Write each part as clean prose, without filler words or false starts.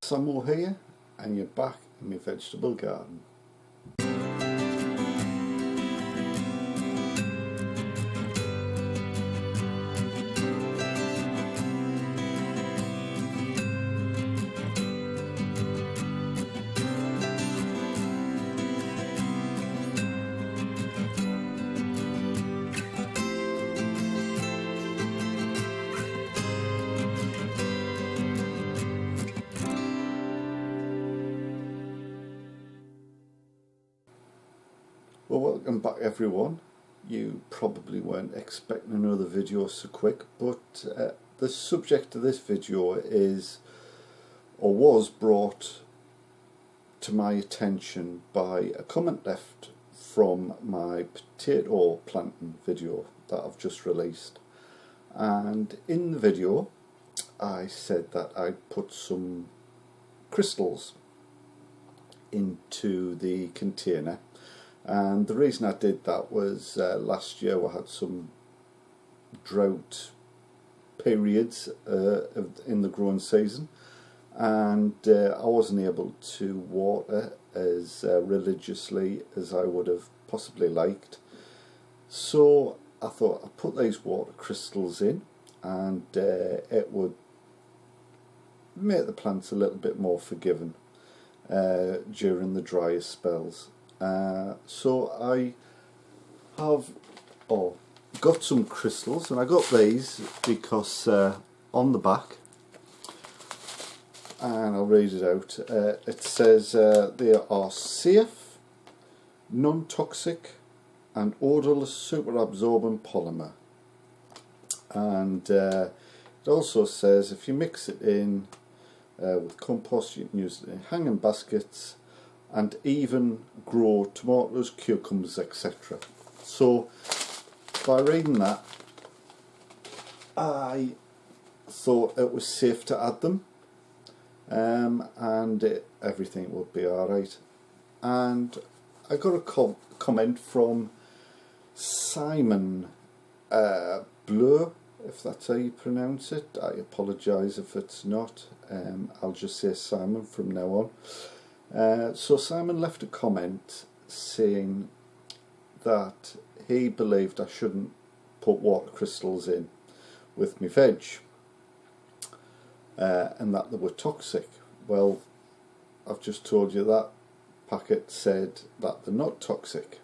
Sammo here, and you're back in my vegetable garden. Well, welcome back everyone. You probably weren't expecting another video so quick, but the subject of this video is, or was brought to my attention by a comment left from my potato planting video that I've just released. And in the video I said that I'd put some crystals into the container. And the reason I did that was last year we had some drought periods in the growing season, and I wasn't able to water as religiously as I would have possibly liked. So I thought I'd put these water crystals in, and it would make the plants a little bit more forgiving during the drier spells. So I have got some crystals, and I got these because on the back, and I'll read it out, it says they are safe, non-toxic and odourless superabsorbent polymer. And it also says if you mix it in with compost, you can use it in hanging baskets and even grow tomatoes, cucumbers, etc. So by reading that, I thought it was safe to add them, and everything would be alright. And I got a comment from Simon Bleu, if that's how you pronounce it. I apologise if it's not. I'll just say Simon from now on. So Simon left a comment saying that he believed I shouldn't put water crystals in with my veg, and that they were toxic. Well, I've just told you that packet said that they're not toxic.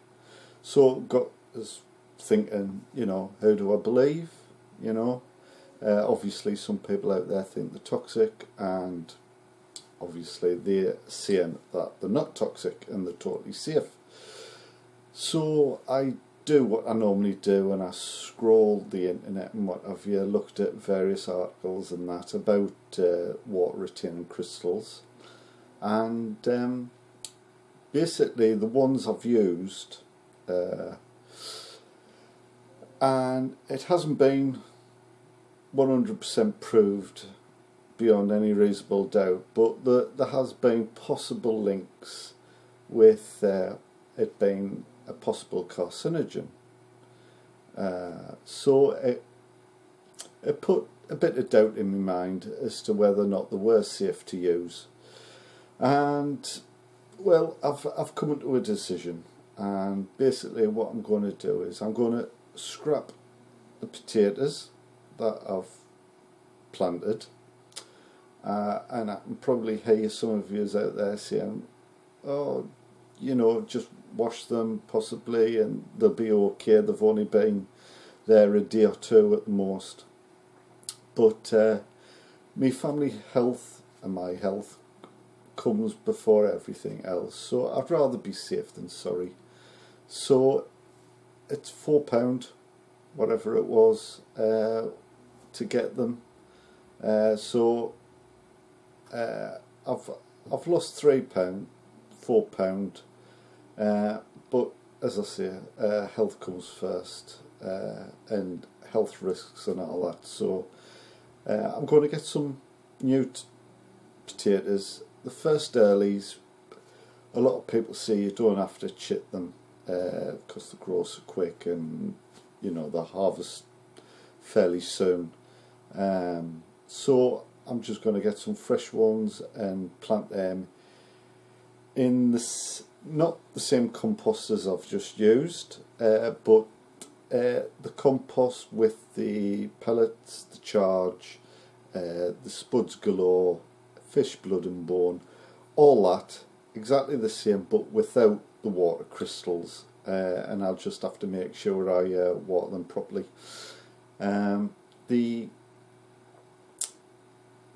So got us thinking, how do I believe? Obviously some people out there think they're toxic, and obviously they're saying that they're not toxic and they're totally safe. So I do what I normally do, and I scroll the internet and what have you, looked at various articles and that about water retaining crystals, and basically the ones I've used, and it hasn't been 100% proved beyond any reasonable doubt, but there has been possible links with it being a possible carcinogen. So it put a bit of doubt in my mind as to whether or not they were safe to use. And well, I've come to a decision, and basically what I'm going to do is I'm going to scrap the potatoes that I've planted. And I can probably hear some of you out there saying, oh, just wash them possibly and they'll be okay, they've only been there a day or two at the most. But my family health and my health comes before everything else, so I'd rather be safe than sorry. So it's £4, whatever it was, to get them. So I've lost £3, £4, but as I say, health comes first, and health risks and all that. So I'm going to get some new potatoes. The first earlies, a lot of people say you don't have to chit them because they grow so quick, and they harvest fairly soon. So I'm just going to get some fresh ones and plant them in this, not the same compost as I've just used, but the compost with the pellets, the charge, the spuds galore, fish blood and bone, all that exactly the same but without the water crystals, and I'll just have to make sure I water them properly. The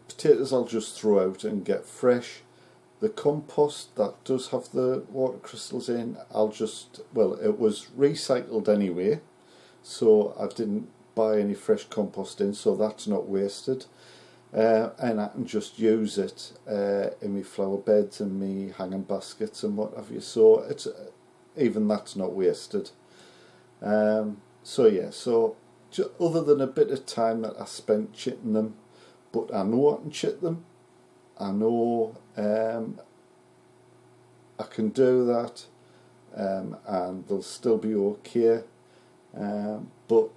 potatoes I'll just throw out and get fresh. The compost that does have the water crystals in, I'll just, well, it was recycled anyway, so I didn't buy any fresh compost in, so that's not wasted. And I can just use it in my flower beds and my hanging baskets and what have you, so it's even that's not wasted. So yeah, so other than a bit of time that I spent chitting them, but I know I can chit them, I know I can do that, and they'll still be okay, but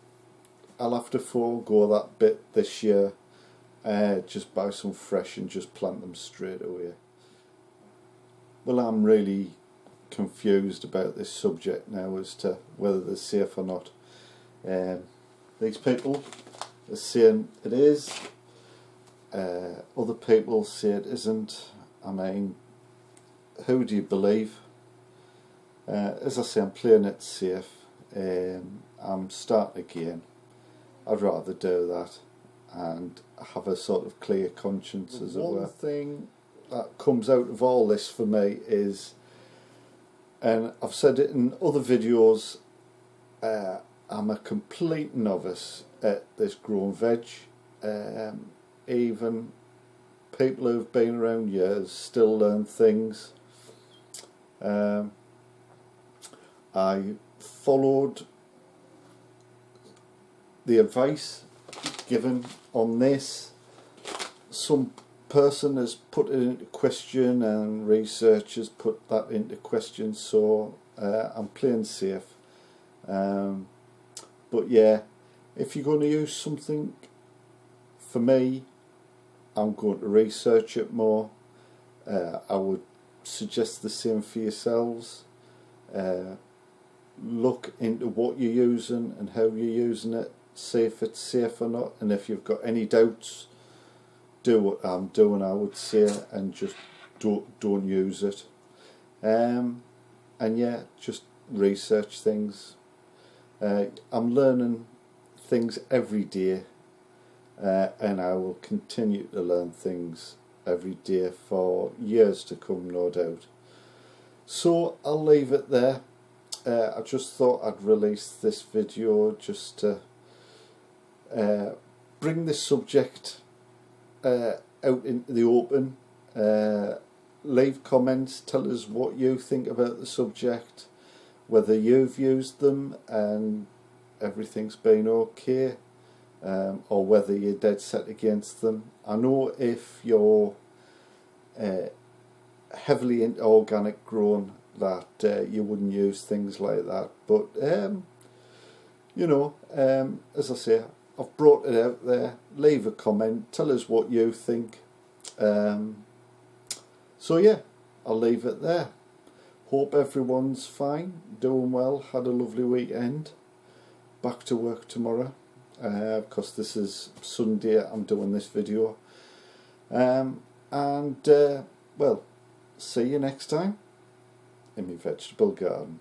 I'll have to forego that bit this year. Just buy some fresh and just plant them straight away. Well, I'm really confused about this subject now as to whether they're safe or not. These people are saying it is, other people say it isn't. I mean, who do you believe? As I say, I'm playing it safe. I'm starting again. I'd rather do that and have a sort of clear conscience, as it were. One thing that comes out of all this for me is, and I've said it in other videos, I'm a complete novice at this growing veg. Even people who've been around years still learn things. I followed the advice given on this. Some person has put it into question and researchers put that into question, so I'm playing safe. But yeah, if you're going to use something, for me, I'm going to research it more. I would suggest the same for yourselves. Look into what you're using and how you're using it, see if it's safe or not, and if you've got any doubts, do what I'm doing, I would say, and just don't use it. And yeah, just research things. I'm learning things every day, and I will continue to learn things every day for years to come, no doubt. So I'll leave it there. I just thought I'd release this video just to bring this subject out into the open. Leave comments, tell us what you think about the subject, whether you've used them and everything's been okay, or whether you're dead set against them. I know if you're heavily into organic growing that you wouldn't use things like that, but you know, as I say, I've brought it out there. Leave a comment, tell us what you think. So yeah, I'll leave it there. Hope everyone's fine, doing well, had a lovely weekend. Back to work tomorrow, because this is Sunday I'm doing this video. Well, see you next time in my vegetable garden.